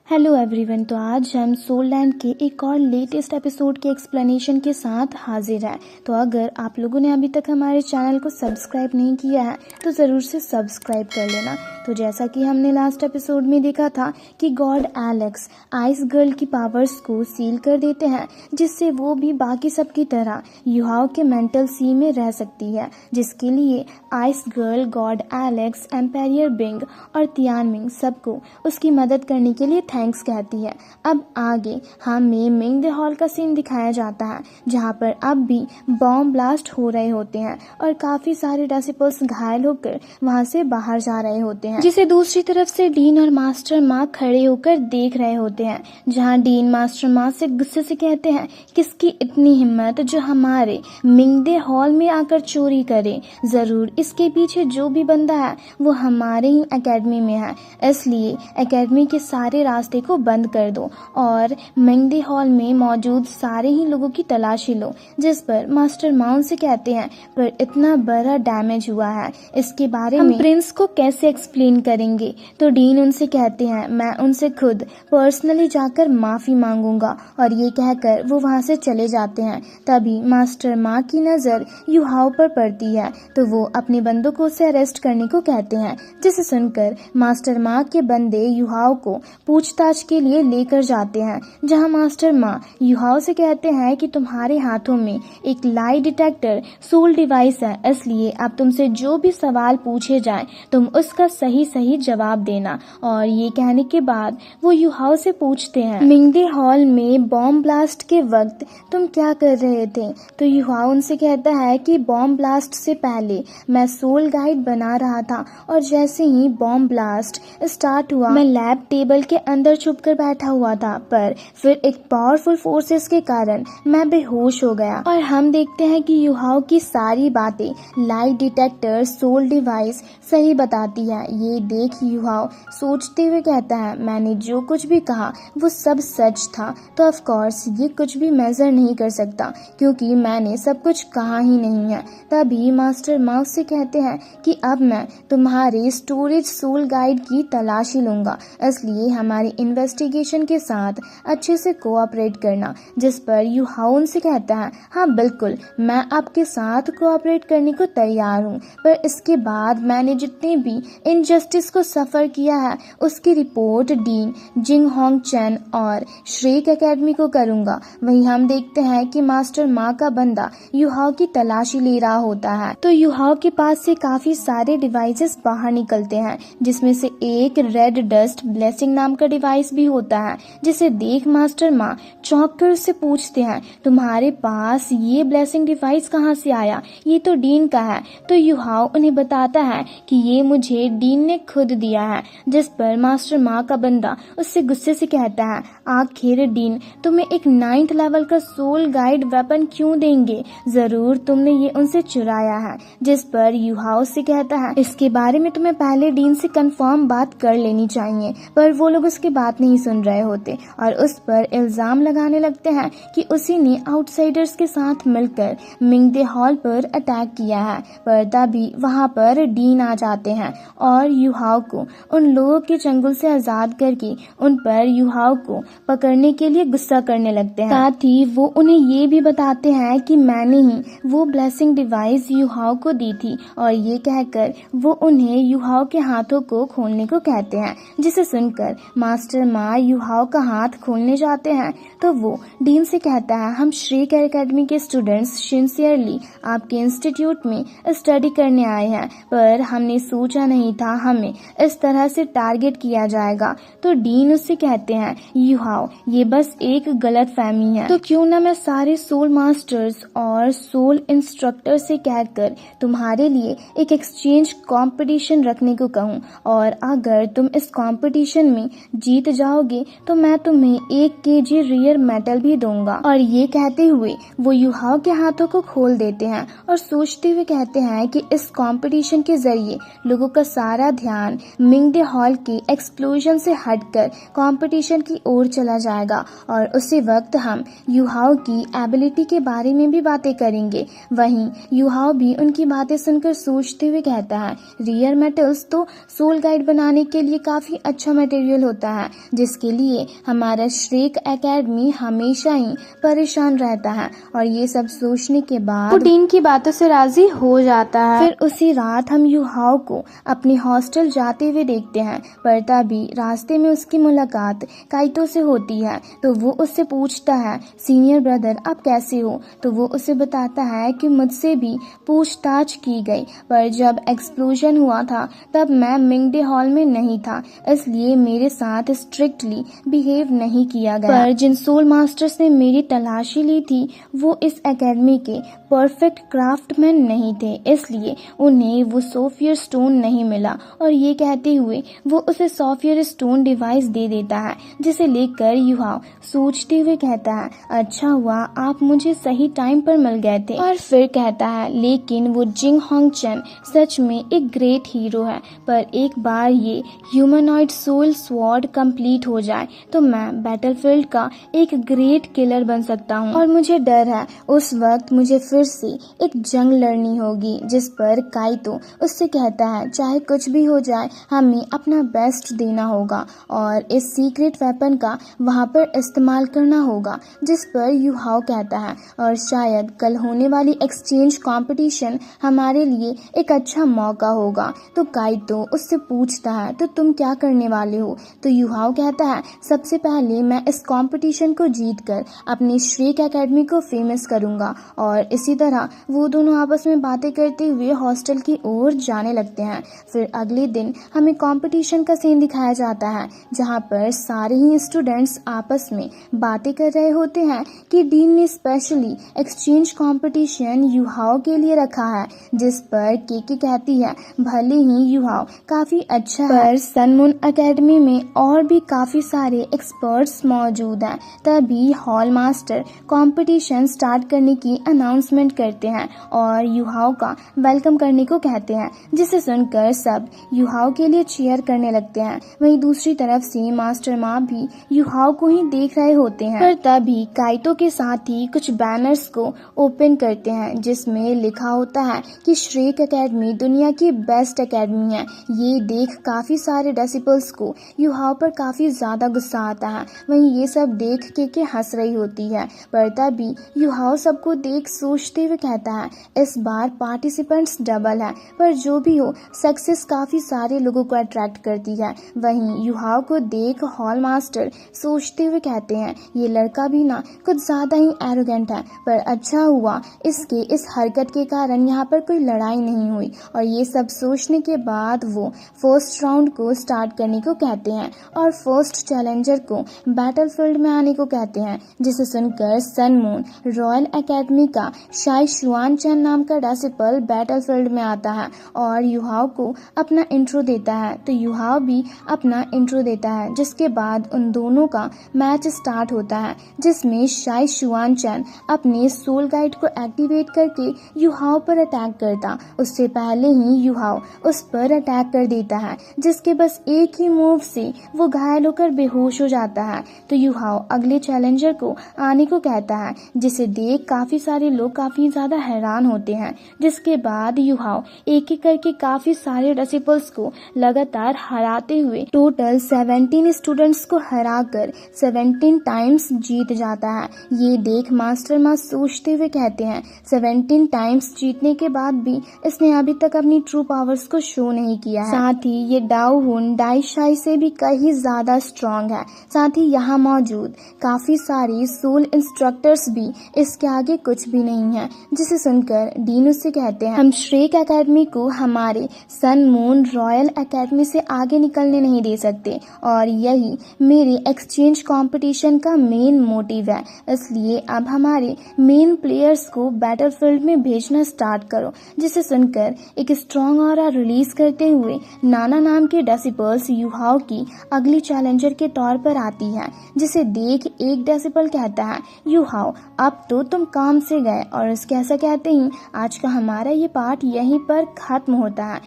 Hello everyone. तो आज हम सोल लैंड के एक और लेटेस्ट एपिसोड के एक्सप्लेनेशन के साथ हाजिर हैं। तो अगर आप लोगों ने अभी तक हमारे चैनल को सब्सक्राइब नहीं किया है तो ज़रूर से सब्सक्राइब कर लेना। तो जैसा कि हमने लास्ट एपिसोड में देखा था कि गॉड एलेक्स आइस गर्ल की पावर्स को सील कर देते हैं, जिससे वो भी बाकी सब की तरह युहाओ के मेंटल सी में रह सकती है, जिसके लिए ice girl god Alex, empire Bing और तियानमिंग सबको उसकी मदद करने के लिए थैंक्स कहती है। अब आगे हमें मिंग दे हॉल का सीन दिखाया जाता है, जहां पर अब भी बॉम्ब ब्लास्ट हो रहे होते हैं और काफी सारे डेसिपल्स घायल होकर वहां से बाहर जा रहे होते हैं, जिसे दूसरी तरफ से डीन और मास्टर माँ खड़े होकर देख रहे होते हैं। जहां डीन मास्टर माँ से गुस्से से कहते हैं, किसकी इतनी हिम्मत जो हमारे मिंग दे हॉल में आकर चोरी करे। जरूर इसके पीछे जो भी बंदा है वो हमारे ही एकेडमी में है, इसलिए एकेडमी के सारे रास्ते को बंद कर दो और मिंग दे हॉल में मौजूद सारे ही लोगों की तलाशी लो। जिस पर मास्टर माउंट से कहते हैं, पर इतना बड़ा डैमेज हुआ है, इसके बारे में प्रिंस को कैसे एक्सप्लेन करेंगे। तो डीन उनसे कहते हैं, मैं उनसे खुद पर्सनली जाकर माफी मांगूंगा, और ये कहकर वो वहां से चले जाते हैं। तभी मास्टर माँ की नजर युहाओ पर पड़ती है, तो वो अपने बंदों को उसे अरेस्ट करने को कहते हैं, जिसे सुनकर मास्टर माँ के बंदे युहाओ को पूछताछ के लिए लेकर जाते हैं। जहां मास्टर माँ युहाओ से कहते हैं कि तुम्हारे हाथों में एक लाई डिटेक्टर सोल डिवाइस है, इसलिए अब तुमसे जो भी सवाल पूछे जाए तुम उसका सही सही जवाब देना। और ये कहने के बाद वो युहाओ से पूछते हैं, मिंग दे हॉल में बॉम्ब ब्लास्ट के वक्त तुम क्या कर रहे थे। तो युहाओ उनसे कहता है कि बॉम्ब ब्लास्ट से पहले मैं सोल गाइड बना रहा था, और जैसे ही बॉम्ब ब्लास्ट स्टार्ट हुआ मैं लैब टेबल के अंदर छुप कर बैठा हुआ था, पर फिर एक पावरफुल फोर्सेस के कारण मैं बेहोश हो गया। और हम देखते हैं कि युहाओ की सारी बातें लाइट डिटेक्टर सोल डिवाइस सही बताती है। ये देख युहाओ सोचते हुए कहता है, मैंने जो कुछ भी कहा वो सब सच था, तो ऑफ कोर्स ये कुछ भी मेजर नहीं कर सकता क्योंकि मैंने सब कुछ कहा ही नहीं है। तभी मास्टर माउस से कहते हैं कि अब मैं तुम्हारे स्टोरेज सोल गाइड की तलाशी लूंगा, इसलिए हमारी इन्वेस्टिगेशन के साथ अच्छे से कोऑपरेट करना। जिस पर युहाओ उनसे कहता है, हाँ बिल्कुल, मैं आपके साथ कोऑपरेट करने को तैयार हूँ, पर इसके बाद मैंने जितने भी इनजस्टिस को सफर किया है उसकी रिपोर्ट डीन जिंग होंग चैन और श्रेक एकेडमी को करूंगा। वहीं हम देखते हैं कि मास्टर माँ का बंदा युहाओ की तलाशी ले रहा होता है, तो युहाओ के पास से काफी सारे डिवाइसेस बाहर निकलते हैं, जिसमें से एक रेड डस्ट ब्लेसिंग नाम का डिवाइस भी होता है, जिसे देख मास्टर माँ चौंक कर उससे पूछते हैं, तुम्हारे पास ये ब्लेसिंग डिवाइस कहाँ से आया, ये तो डीन का है। तो युहाओ उन्हें बताता है कि ये मुझे डीन ने खुद दिया है। जिस पर मास्टर माँ का बंदा उससे गुस्से से कहता है, आखिर डीन तुम्हें एक 9th लेवल का सोल गाइड वेपन क्यों देंगे, जरूर तुमने ये उनसे चुराया है। जिस पर युहाओ से कहता है, इसके बारे में तुम्हें पहले डीन से कंफर्म बात कर लेनी चाहिए, पर वो लोग उसकी बात नहीं सुन रहे होते और उस पर इल्जाम लगाने लगते हैं कि उसी ने आउटसाइडर्स के साथ मिलकर मिंग दे हॉल पर अटैक किया है। पर तभी वहां पर डीन आ जाते हैं और युहाओ को उन लोगों के चंगुल से आजाद करके उन पर युहाओ को पकड़ने के लिए गुस्सा करने लगते हैं। साथ ही वो उन्हें ये भी बताते हैं कि मैंने ही वो ब्लेसिंग डिवाइस युहाओ को दी थी, और ये कहकर वो उन्हें युहाओ के हाथों को खोलने को कहते हैं, जिसे सुनकर मास्टर माँ युहाओ का हाथ खोलने जाते हैं। तो वो डीन से कहता है, हम श्रेक एकेडमी के स्टूडेंट्स सिंसियरली आपके इंस्टीट्यूट में स्टडी करने आए हैं, पर हमने सोचा नहीं था हमें इस तरह से टारगेट किया जाएगा। तो डीन उससे कहते हैं, युहाओ ये बस एक गलत फहमी है, तो क्यों ना मैं सारे सोल मास्टर्स और सोल इंस्ट्रक्टर से कहकर तुम्हारे लिए एक एक्सचेंज कंपटीशन रखने को कहूँ, और अगर तुम इस कंपटीशन में जीत जाओगे तो मैं तुम्हें 1 kg रेयर मेटल भी दूंगा। और ये कहते हुए वो युहाओ के हाथों को खोल देते हैं और सोचते हुए कहते हैं कि इस कंपटीशन के जरिए लोगों का सारा ध्यान मिंग दे हॉल के एक्सप्लोजन से हटकर कंपटीशन की ओर चला जाएगा, और उसी वक्त हम युहाओ की एबिलिटी के बारे में भी बातें करेंगे। वहीं युहाओ भी उनकी बातें सुनकर सोचते हुए कहता है, रेयर मेटल्स तो सोल गाइड बनाने के लिए काफी अच्छा मटेरियल होता है, जिसके लिए हमारा श्रेक एकेडमी हमेशा ही परेशान रहता है। और ये सब सोचने के बाद वो डीन की बातों से राजी हो जाता है। फिर उसी रात हम युहाओ को अपने हॉस्टल जाते हुए देखते हैं, पर तभी रास्ते में उसकी मुलाकात काइतो से होती है। तो वो उससे पूछता है, सीनियर ब्रदर आप कैसे हो? तो वो उसे बताता है कि मुझसे भी पूछताछ की गई, पर जब एक्सप्लोजन हुआ था तब मैं मिंगडे हॉल में नहीं था, इसलिए मेरे साथ स्ट्रिक्टली बिहेव नहीं किया गया। पर जिन सोल मास्टर्स ने मेरी तलाशी ली थी वो इस एकेडमी के परफेक्ट क्राफ्टमैन नहीं थे, इसलिए उन्हें वो सोफियर स्टोन नहीं मिला। और ये कहते हुए वो उसे सोफियर स्टोन डिवाइस दे देता है, जिसे लेकर युहाओ सोचते हुए कहता है, अच्छा हुआ आप मुझे सही टाइम पर मिल गए थे। और फिर कहता है, लेकिन वो जिंग होंग चेन सच में एक ग्रेट हीरो है, पर एक बार ये ह्यूमनॉइड सोल स्वॉर्ड कंप्लीट हो जाए तो मैं बैटलफील्ड का एक ग्रेट किलर बन सकता हूँ। और मुझे डर है उस वक्त मुझे फिर से एक जंग लड़नी होगी। जिस पर काइतो उससे कहता है, चाहे कुछ भी हो जाए हमें अपना बेस्ट देना होगा और इस सीक्रेट वेपन का वहाँ पर इस्तेमाल करना होगा। जिस पर युहाओ कहता है, और शायद कल होने वाली एक्सचेंज कंपटीशन हमारे लिए एक अच्छा मौका होगा। तो काइतो उससे पूछता है, तो तुम क्या करने वाले हो? तो युहाओ कहता है, सबसे पहले मैं इस कंपटीशन को जीतकर अपनी श्रेक एकेडमी को फेमस करूंगा। और इसी तरह वो दोनों आपस में बातें करते हुए हॉस्टल की ओर जाने लगते हैं। फिर अगले दिन हमें कंपटीशन का सीन दिखाया जाता है, जहां पर सारे ही स्टूडेंट्स आपस में बातें कर रहे होते हैं कि डीन ने स्पेशली एक्सचेंज कंपटीशन युहाओ के लिए रखा है। जिस पर केके कहती है, भले ही युहाओ काफी अच्छा है पर सनमून एकेडमी में और भी काफी सारे एक्सपर्ट्स मौजूद हैं। तभी हॉल मास्टर कंपटीशन स्टार्ट करने की अनाउंसमेंट करते हैं और युहाओ का वेलकम करने को कहते हैं, जिसे सुनकर सब युहाओ के लिए चीयर करने लगते हैं। वहीं दूसरी तरफ से मास्टर माँ भी युहाओ को ही देख रहे होते हैं। पर तभी काइतो के साथ ही कुछ बैनर्स को ओपन करते हैं, जिसमें लिखा होता है कि श्रेक एकेडमी दुनिया की बेस्ट एकेडमी है। ये देख काफी सारे डेसिपल्स को युहाओ पर काफी ज्यादा गुस्सा आता है। वहीं ये सब देख के हंस रही होती है। पर तभी युहाओ सबको देख सोचते हुए कहता है, इस बार पार्टिसिपेंट्स डबल है, पर जो भी हो सक्सेस काफी सारे लोगों को अट्रैक्ट करती है। वहीं युहाओ को देख हॉल मास्टर सोचते हुए कहते हैं, ये लड़का भी ना कुछ ज्यादा ही एरोगेंट है, पर अच्छा हुआ इसके इस हरकत के कारण यहाँ पर कोई लड़ाई नहीं हुई। और ये सब सोचने के बाद वो फर्स्ट राउंड को स्टार्ट करने को कहते हैं और फर्स्ट चैलेंजर को बैटलफील्ड में आने को कहते हैं। जिसे सुनकर सनमून रॉयल एकेडमी का शाई शुआन चैन नाम का डेसिपल बैटलफील्ड में आता है और युहाओ को अपना इंट्रो देता है। तो युहाओ भी अपना इंट्रो देता है, जिसके बाद उन दोनों का मैच स्टार्ट होता है, जिसमें शाई शुआन चैन अपने सोल गाइड को एक्टिवेट करके युहाओ पर अटैक करता। उससे पहले ही युहाओ उस पर अटैक कर देता है, जिसके बस एक ही मूव से वो घायल होकर बेहोश हो जाता है। तो युहाओ अगले चैलेंजर को आने को कहता है, जिसे देख काफी सारे लोग काफी ज्यादा हैरान होते हैं। जिसके बाद युहाओ एक एक करके काफी सारे डेसिपल्स को लगातार हराते हुए टोटल 17 स्टूडेंट्स को हराकर 17 टाइम्स जीत जाता है। ये देख मास्टर माँ सोचते हुए कहते हैं, 17 टाइम्स जीतने के बाद भी इसने अभी तक अपनी ट्रू पावर्स को शो नहीं किया है। साथ ही ये डाओ हुन डाई शाई से भी कहीं ज्यादा स्ट्रॉन्ग है। साथ ही यहाँ मौजूद काफी सारी सोल इंस्ट्रक्टर्स भी इसके आगे कुछ भी नहीं है। जिसे सुनकर डीन उससे कहते हैं, हम श्रेक एकेडमी को हमारे सन मून रॉयल एकेडमी से आगे निकलने नहीं दे सकते और यही मेरे एक्सचेंज कंपटीशन का मेन मोटिव है। इसलिए अब हमारे मेन प्लेयर्स को बैटलफील्ड में भेजना स्टार्ट करो। जिसे सुनकर एक स्ट्रॉन्ग ऑरा रिलीज करते हुए नाना नाम के डेसिपल्स युहाओ की अगली चैलेंजर के तौर पर आती है। जिसे देख एक डेसिपल कहता है, युहाओ अब तो तुम काम से गए। और उसके ऐसा कहते ही आज का हमारा ये पार्ट यहीं पर खत्म होता है।